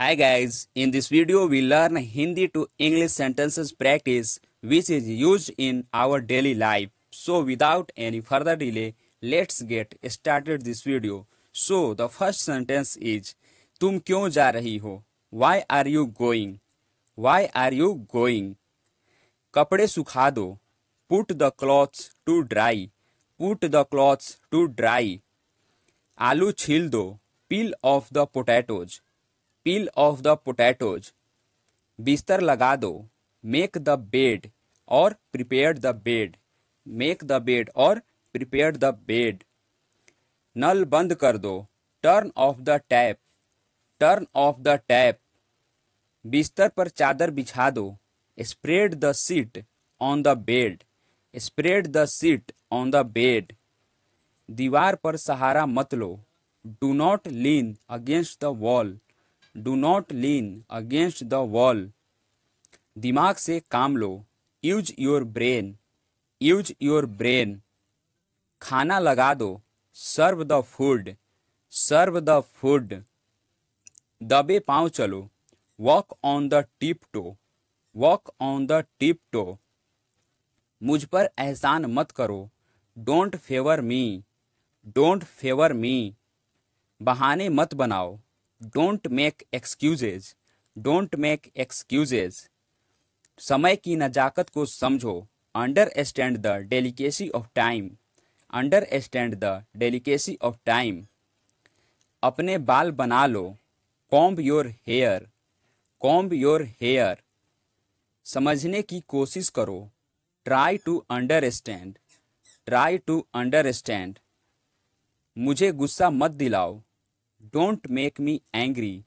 Hi guys, in this video we learn Hindi to English sentences practice which is used in our daily life. So without any further delay, let's get started this video. So the first sentence is तुम क्यों जा रही हो? Why are you going? Why are you going? कपड़े सुखा दो. Put the clothes to dry. Put the clothes to dry. आलू छील दो. Peel off the potatoes. Peel off the potatoes. बिस्तर लगा दो. Make the bed or prepare the bed. Make the bed or prepare the bed. नल बंद कर दो. Turn off the tap. Turn off the tap. बिस्तर पर चादर बिछा दो. Spread the sheet on the bed. Spread the sheet on the bed. दीवार पर सहारा मत लो. Do not lean against the wall. Do not lean against the wall. दिमाग से काम लो. Use your brain. Use your brain. खाना लगा दो. Serve the food. Serve the food. दबे पाँव चलो. Walk on the tiptoe. Walk on the tiptoe. मुझ पर एहसान मत करो. Don't favor me. Don't favor me. बहाने मत बनाओ. Don't make excuses. Don't make excuses. समय की नजाकत को समझो. Understand the delicacy of time. Understand the delicacy of time. अपने बाल बना लो. Comb your hair. Comb your hair. समझने की कोशिश करो. Try to understand. Try to understand. मुझे गुस्सा मत दिलाओ. Don't make me angry.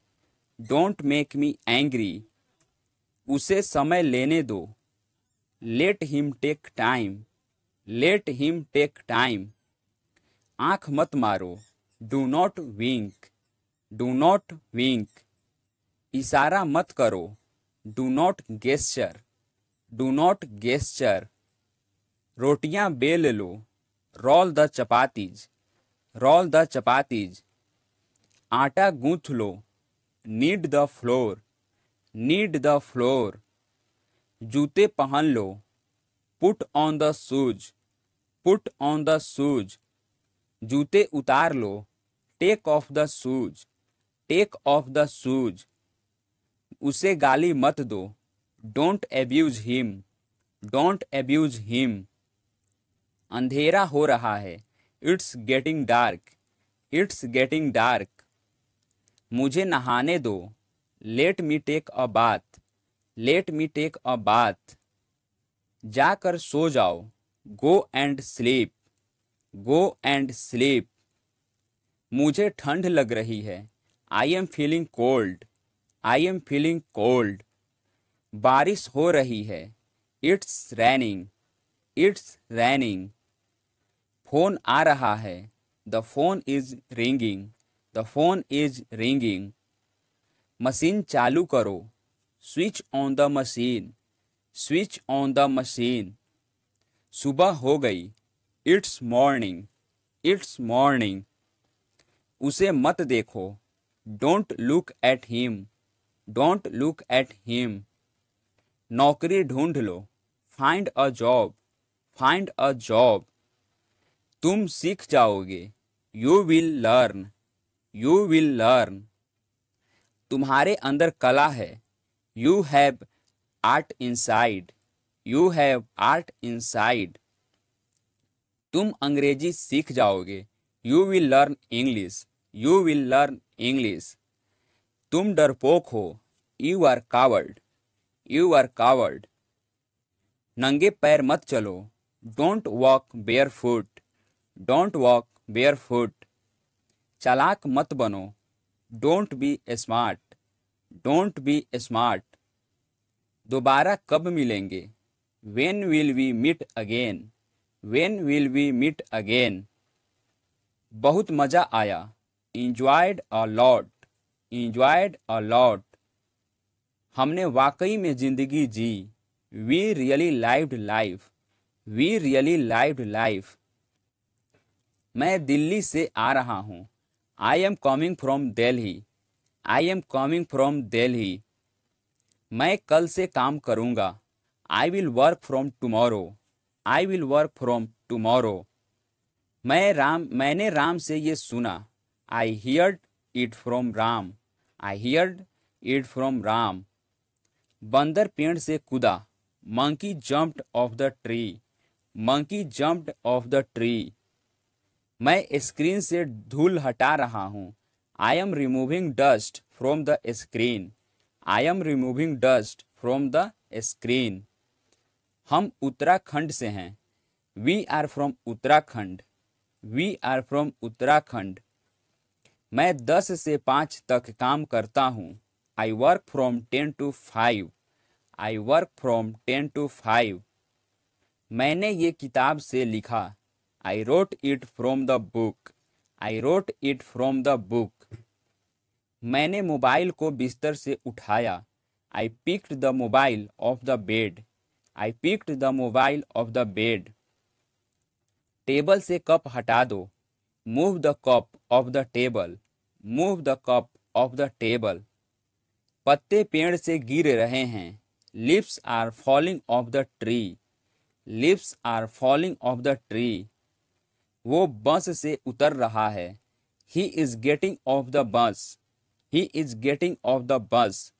Don't make me angry. उसे समय लेने दो. Let him take time. Let him take time. आँख मत मारो. Do not wink. Do not wink. इशारा मत करो. Do not gesture. Do not gesture. रोटियां बेल लो. Roll the chapatis. Roll the chapatis. आटा गूंथ लो. Knead the flour. Knead the flour. जूते पहन लो. Put on the shoes. Put on the shoes. जूते उतार लो. Take off the shoes. Take off the shoes. उसे गाली मत दो. Don't abuse him. Don't abuse him. अंधेरा हो रहा है. It's getting dark. It's getting dark. मुझे नहाने दो. Let me take a bath. Let me take a bath. जाकर सो जाओ. Go and sleep. Go and sleep. मुझे ठंड लग रही है. I am feeling cold. I am feeling cold. बारिश हो रही है. It's raining. It's raining. Phone आ रहा है. The phone is ringing. The phone is ringing. Machine चालू करो. Switch on the machine. Switch on the machine. सुबह हो गई. It's morning. It's morning. उसे मत देखो. Don't look at him. Don't look at him. नौकरी ढूंढ लो. Find a job. Find a job. तुम सीख जाओगे. You will learn. You will learn. तुम्हारे अंदर कला है. You have art inside. You have art inside. तुम अंग्रेजी सीख जाओगे. You will learn English. You will learn English. तुम डरपोक हो. You are coward. You are coward. नंगे पैर मत चलो. Don't walk barefoot. Don't walk barefoot. चालाक मत बनो. Don't be smart. Don't be smart. दोबारा कब मिलेंगे. When will we meet again? When will we meet again? बहुत मज़ा आया. Enjoyed a lot. Enjoyed a lot. हमने वाकई में ज़िंदगी जी. We really lived life. We really lived life. मैं दिल्ली से आ रहा हूँ. I am coming from Delhi. I am coming from Delhi. मैं कल से काम करूँगा। I will work from tomorrow. I will work from tomorrow. मैंने राम से ये सुना। आई heard it from Ram. I heard it from Ram. बंदर पेड़ से कूदा। Monkey jumped of the tree. Monkey jumped of the tree. मैं स्क्रीन से धूल हटा रहा हूँ। I am removing dust from the screen. I am removing dust from the screen. हम उत्तराखंड से हैं। We are from Uttarakhand. We are from Uttarakhand. मैं 10 से 5 तक काम करता हूँ। I work from 10 to 5। I work from 10 to 5। मैंने ये किताब से लिखा। I wrote it from the book. I wrote it from the book. मैंने मोबाइल को बिस्तर से उठाया। I picked the mobile off the bed. I picked the mobile off the bed. Table से कप हटा दो। Move the cup off the table. Move the cup off the table. पत्ते पेड़ से गिर रहे हैं। Leaves are falling off the tree. Leaves are falling off the tree. वो बस से उतर रहा है। He is getting off the bus. He is getting off the bus.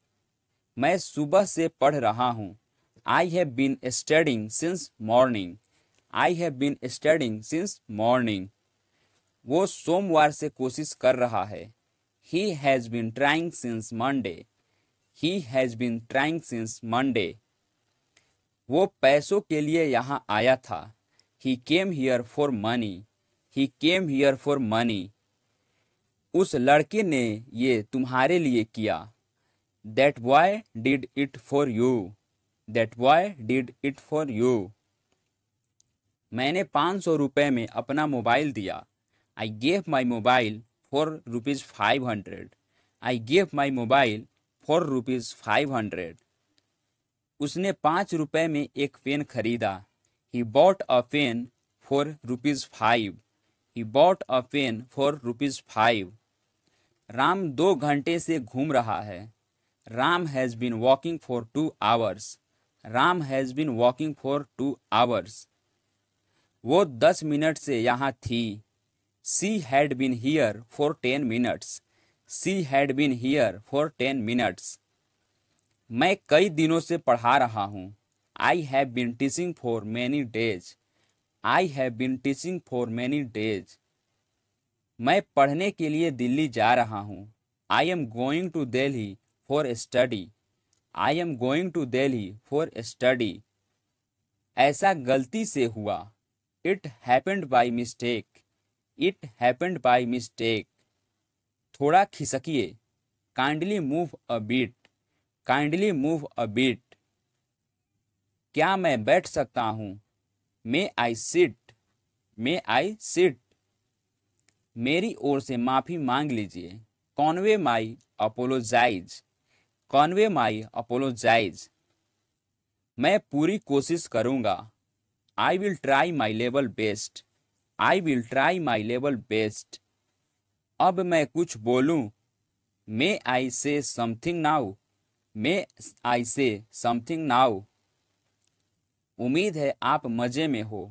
मैं सुबह से पढ़ रहा हूँ। I have been studying since morning. I have been studying since morning. वो सोमवार से कोशिश कर रहा है। He has been trying since Monday. He has been trying since Monday. वो पैसों के लिए यहाँ आया था। He came here for money. He came here for money. उस लड़के ने ये तुम्हारे लिए किया। That boy did it for you. That boy did it for you. मैंने 500 रुपये में अपना मोबाइल दिया। I gave my mobile for ₹500। I gave my mobile for ₹500। उसने 5 रुपये में एक पेन खरीदा। He bought a pen for ₹5। He bought a pen for ₹5। Ram 2 घंटे से घूम रहा है। Ram has been walking for 2 hours। Ram has been walking for 2 hours। वो 10 मिनट से यहाँ थी। She had been here for 10 minutes। She had been here for 10 minutes। मैं कई दिनों से पढ़ा रहा हूँ। I have been teaching for many days. I have been teaching for many days. मैं पढ़ने के लिए दिल्ली जा रहा हूँ। I am going to Delhi for study. I am going to Delhi for study. ऐसा गलती से हुआ। It happened by mistake. It happened by mistake. थोड़ा खिसकिए। Kindly move a bit. Kindly move a bit. क्या मैं बैठ सकता हूँ? May I sit. May I sit. मेरी ओर से माफ़ी मांग लीजिए। कॉन्वे माई अपोलोजाइज। कॉन्वे माई अपोलोजाइज। मैं पूरी कोशिश करूँगा। I will try my level best. I will try my level best. अब मैं कुछ बोलूँ? मे आई से समथिंग नाउ। मे आई से समथिंग नाउ। उम्मीद है आप मज़े में हो।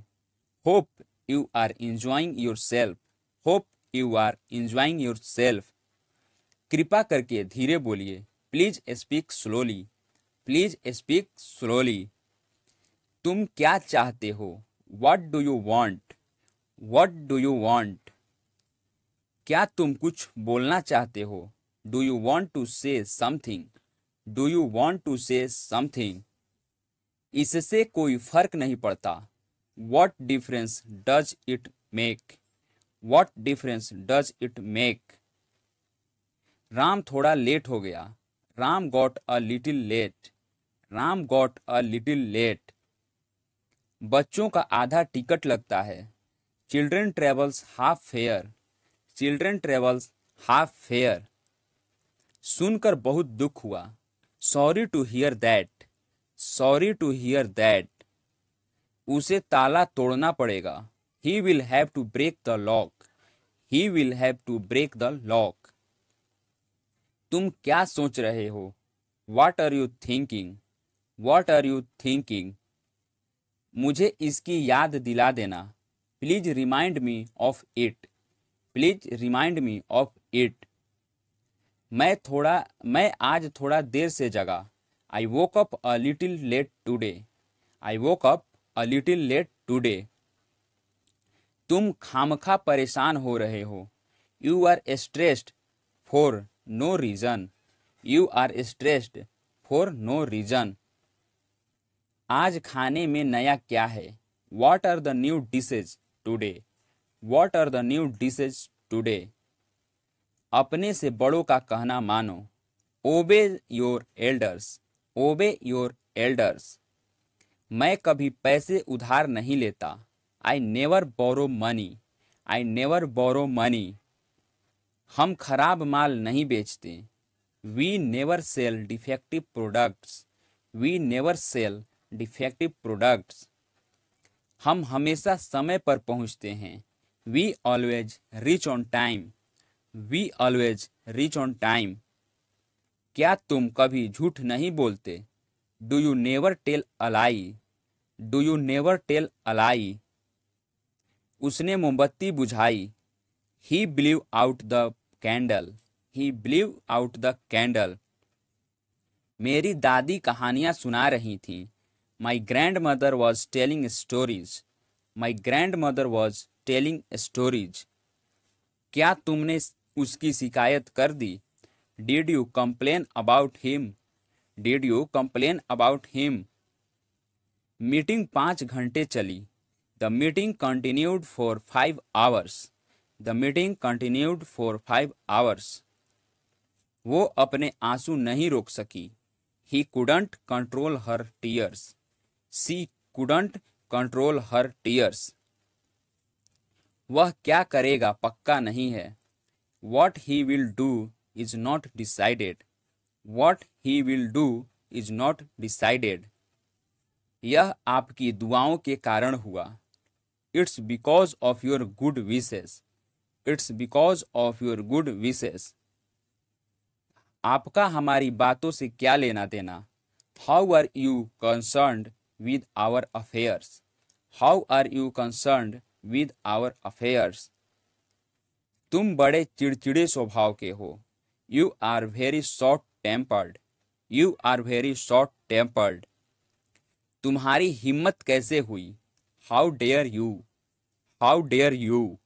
Hope you are enjoying yourself. Hope you are enjoying yourself. कृपा करके धीरे बोलिए। Please speak slowly. Please speak slowly. तुम क्या चाहते हो? What do you want? What do you want? क्या तुम कुछ बोलना चाहते हो? Do you want to say something? Do you want to say something? इससे कोई फर्क नहीं पड़ता। What difference does it make? What difference does it make? Ram थोड़ा लेट हो गया। Ram got a little late. Ram got a little late. बच्चों का आधा टिकट लगता है। Children travels half fare. Children travels half fare. सुनकर बहुत दुख हुआ। Sorry to hear that. Sorry to hear that. उसे ताला तोड़ना पड़ेगा। He will have to break the lock. He will have to break the lock. तुम क्या सोच रहे हो? What are you thinking? What are you thinking? मुझे इसकी याद दिला देना। Please remind me of it. Please remind me of it. मैं आज थोड़ा देर से जगा। I woke up a little late today. I woke up a little late today. तुम खामखा परेशान हो रहे हो। You are stressed for no reason. You are stressed for no reason. आज खाने में नया क्या है? What are the new dishes today? What are the new dishes today? अपने से बड़ों का कहना मानो। Obey your elders. Obey your elders. मैं कभी पैसे उधार नहीं लेता। I never borrow money. I never borrow money. हम खराब माल नहीं बेचते। We never sell defective products. We never sell defective products. हम हमेशा समय पर पहुंचते हैं। We always reach on time. We always reach on time. क्या तुम कभी झूठ नहीं बोलते? Do you never tell a lie? Do you never tell a lie? उसने मोमबत्ती बुझाई। He blew out the candle. He blew out the candle. मेरी दादी कहानियां सुना रही थीं। My grandmother was telling stories. My grandmother was telling stories. क्या तुमने उसकी शिकायत कर दी? Did you complain about him? Did you complain about him? Meeting 5 घंटे चली। The meeting continued for 5 hours। The meeting continued for 5 hours। वो अपने आंसू नहीं रोक सकी। He couldn't control her tears. She couldn't control her tears. वह क्या करेगा पक्का नहीं है। What he will do is not decided. What he will do is not decided. यह आपकी दुआओं के कारण हुआ। It's because of your good wishes. It's because of your good wishes. आपका हमारी बातों से क्या लेना देना? How are you concerned with our affairs? How are you concerned with our affairs? तुम बड़े चिड़चिड़े स्वभाव के हो। You are very short tempered. You are very short tempered. तुम्हारी हिम्मत कैसे हुई? How dare you? How dare you?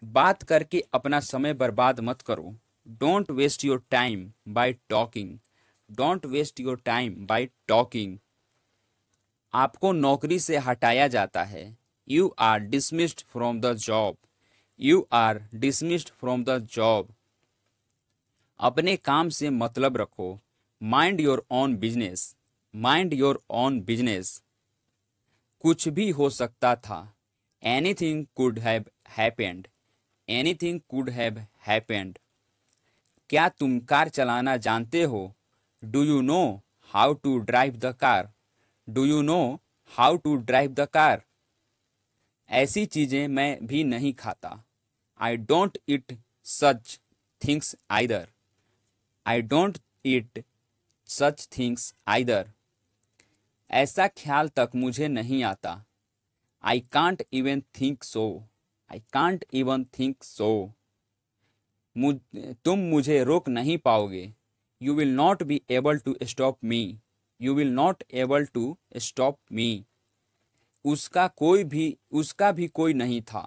बात करके अपना समय बर्बाद मत करो। Don't waste your time by talking. Don't waste your time by talking. आपको नौकरी से हटाया जाता है। You are dismissed from the job. You are dismissed from the job. अपने काम से मतलब रखो। Mind your own business. Mind your own business. कुछ भी हो सकता था। Anything could have happened. Anything could have happened. क्या तुम कार चलाना जानते हो? Do you know how to drive the car? Do you know how to drive the car? ऐसी चीजें मैं भी नहीं खाता। I don't eat such things either. I don't eat such things either. ऐसा ख्याल तक मुझे नहीं आता। I can't even think so. I can't even think so. तुम मुझे रोक नहीं पाओगे। You will not be able to stop me. You will not able to stop me. उसका भी कोई नहीं था।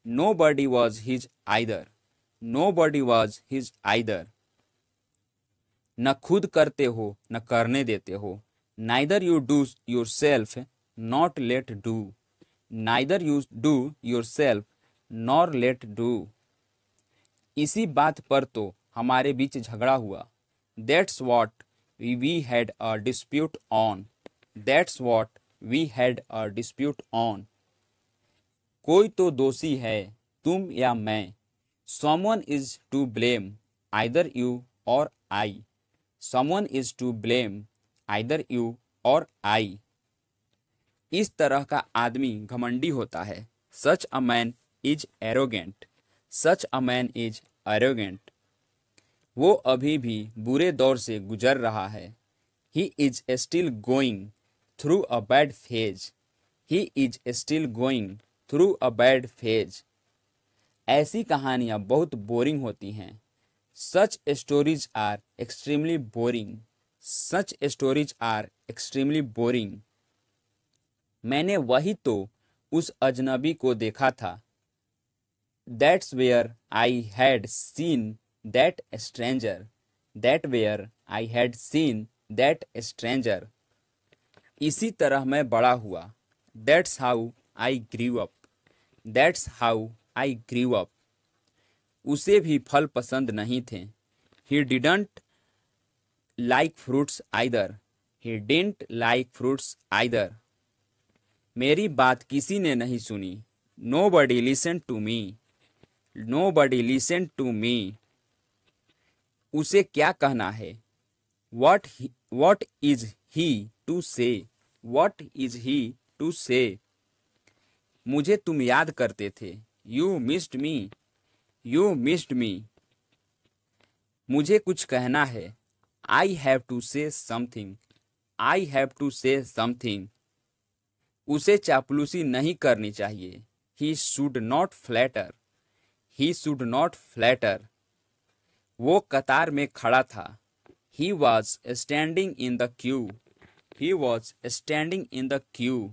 Nobody was his either. Nobody was his either. न खुद करते हो न करने देते हो। Neither you do yourself not let do. Neither you do yourself nor let do. इसी बात पर तो हमारे बीच झगड़ा हुआ। That's what we had a dispute on. That's what we had a dispute on. कोई तो दोषी है, तुम या मैं। Someone is to blame, either you और I. Someone is to blame, either you और आई। इस तरह का आदमी घमंडी होता है। Such a man is arrogant. Such a man is arrogant. वो अभी भी बुरे दौर से गुजर रहा है। He is still going through a bad phase. He is still going through a bad phase. ऐसी कहानियाँ बहुत बोरिंग होती हैं। Such stories are extremely boring. Such stories are extremely boring. मैंने वही तो उस अजनबी को देखा था। That's where I had seen that stranger. That where I had seen that stranger. इसी तरह मैं बड़ा हुआ। That's how I grew up. That's how I grew up. उसे भी फल पसंद नहीं थे। He didn't like fruits either. He didn't like fruits either. मेरी बात किसी ने नहीं सुनी। Nobody listened to me. Nobody listened to me. उसे क्या कहना है? What is he to say? What is he to say? मुझे तुम याद करते थे। You missed me. You missed me. मुझे कुछ कहना है। I have to say something. I have to say something. उसे चापलूसी नहीं करनी चाहिए। He should not flatter. He should not flatter. वो कतार में खड़ा था। He was standing in the queue. He was standing in the queue.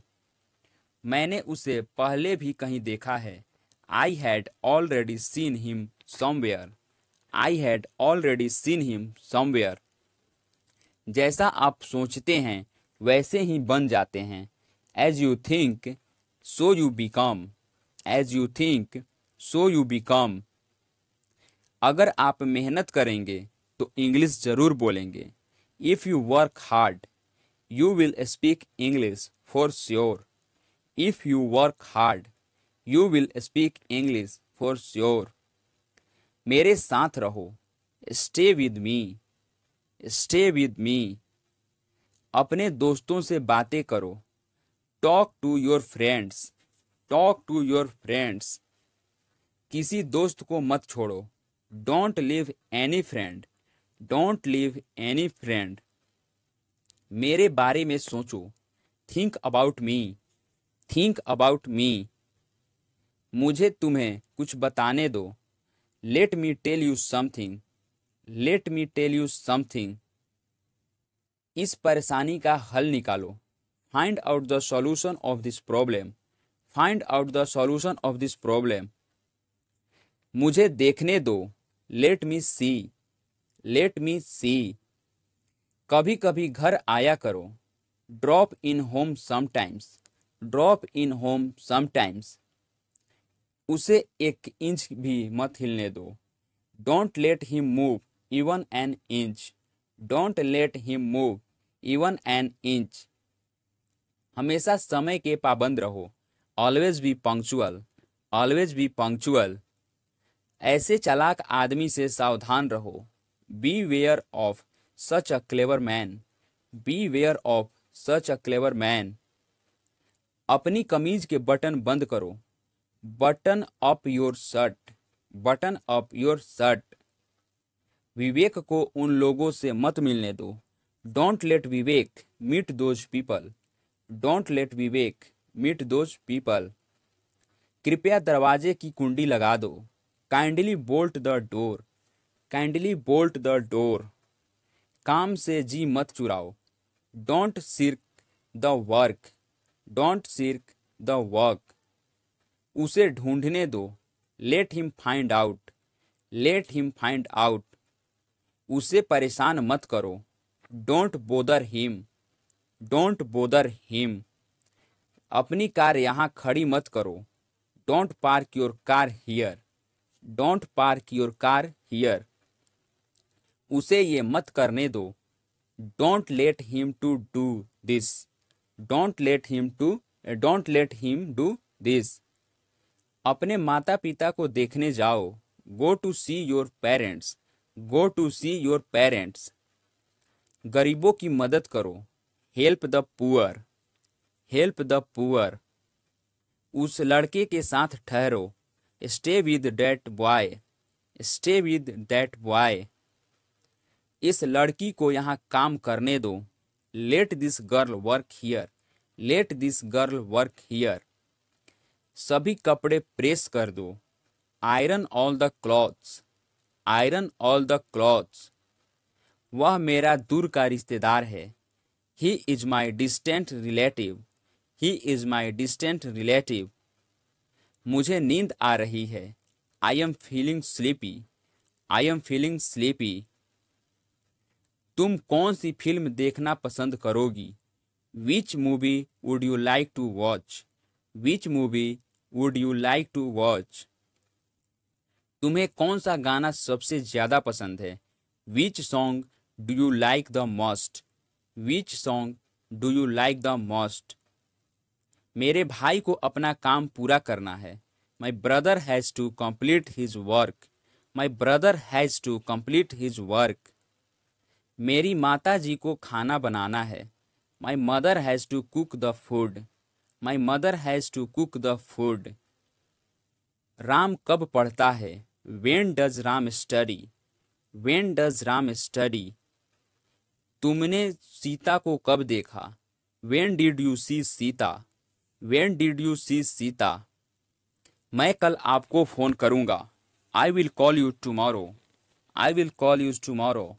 मैंने उसे पहले भी कहीं देखा है। I had already seen him somewhere. I had already seen him somewhere. जैसा आप सोचते हैं वैसे ही बन जाते हैं। As you think, so you become. As you think, so you become. अगर आप मेहनत करेंगे तो इंग्लिश जरूर बोलेंगे। If you work hard you will speak English for sure. If you work hard you will speak English for sure. मेरे साथ रहो। Stay with me. Stay with me. अपने दोस्तों से बातें करो। Talk to your friends. Talk to your friends. किसी दोस्त को मत छोड़ो। Don't leave any friend. Don't leave any friend. मेरे बारे में सोचो। Think about me. Think about me. मुझे तुम्हें कुछ बताने दो। Let me tell you something. Let me tell you something. इस परेशानी का हल निकालो। Find out the solution of this problem. Find out the solution of this problem. मुझे देखने दो। Let me see. Let me see. कभी कभी घर आया करो। Drop in home sometimes. Drop in home sometimes. उसे 1 इंच भी मत हिलने दो। Don't let him move even an inch. Don't let him move even an inch. हमेशा समय के पाबंद रहो। Always be punctual. Always be punctual. ऐसे चालाक आदमी से सावधान रहो। Beware of such a clever man. Beware of such a clever man. अपनी कमीज के बटन बंद करो। Button up your shirt. Button up your shirt. Vivek को उन लोगों से मत मिलने दो। Don't let Vivek meet those people. Don't let Vivek meet those people. कृपया दरवाजे की कुंडी लगा दो। Kindly bolt the door. Kindly bolt the door. काम से जी मत चुराओ। Don't shirk the work. Don't shirk the work. उसे ढूंढने दो। Let him find out. Let him find out. उसे परेशान मत करो। Don't bother him. Don't bother him. अपनी कार यहाँ खड़ी मत करो। Don't park your car here. Don't park your car here. उसे ये मत करने दो। Don't let him to do this. Don't let him to don't let him do this. अपने माता पिता को देखने जाओ। Go to see your parents. Go to see your parents. गरीबों की मदद करो। Help the poor. Help the poor. उस लड़के के साथ ठहरो। Stay with that boy. Stay with that boy. इस लड़की को यहाँ काम करने दो। Let this girl work here. Let this girl work here. सभी कपड़े प्रेस कर दो। Iron all the clothes. Iron all the clothes. वह मेरा दूर का रिश्तेदार है। He is my distant relative. He is my distant relative. मुझे नींद आ रही है। I am feeling sleepy. I am feeling sleepy. तुम कौन सी फिल्म देखना पसंद करोगी? Which movie would you like to watch? Which movie would you like to watch? तुम्हें कौन सा गाना सबसे ज्यादा पसंद है? Which song do you like the most? Which song do you like the most? मेरे भाई को अपना काम पूरा करना है। My brother has to complete his work. My brother has to complete his work. मेरी माता जी को खाना बनाना है। My mother has to cook the food. My mother has to cook the food. Ram कब पढ़ता है? When does Ram study? When does Ram study? तुमने सीता को कब देखा? When did you see Sita? When did you see Sita? मैं कल आपको फ़ोन करूँगा। I will call you tomorrow. I will call you tomorrow.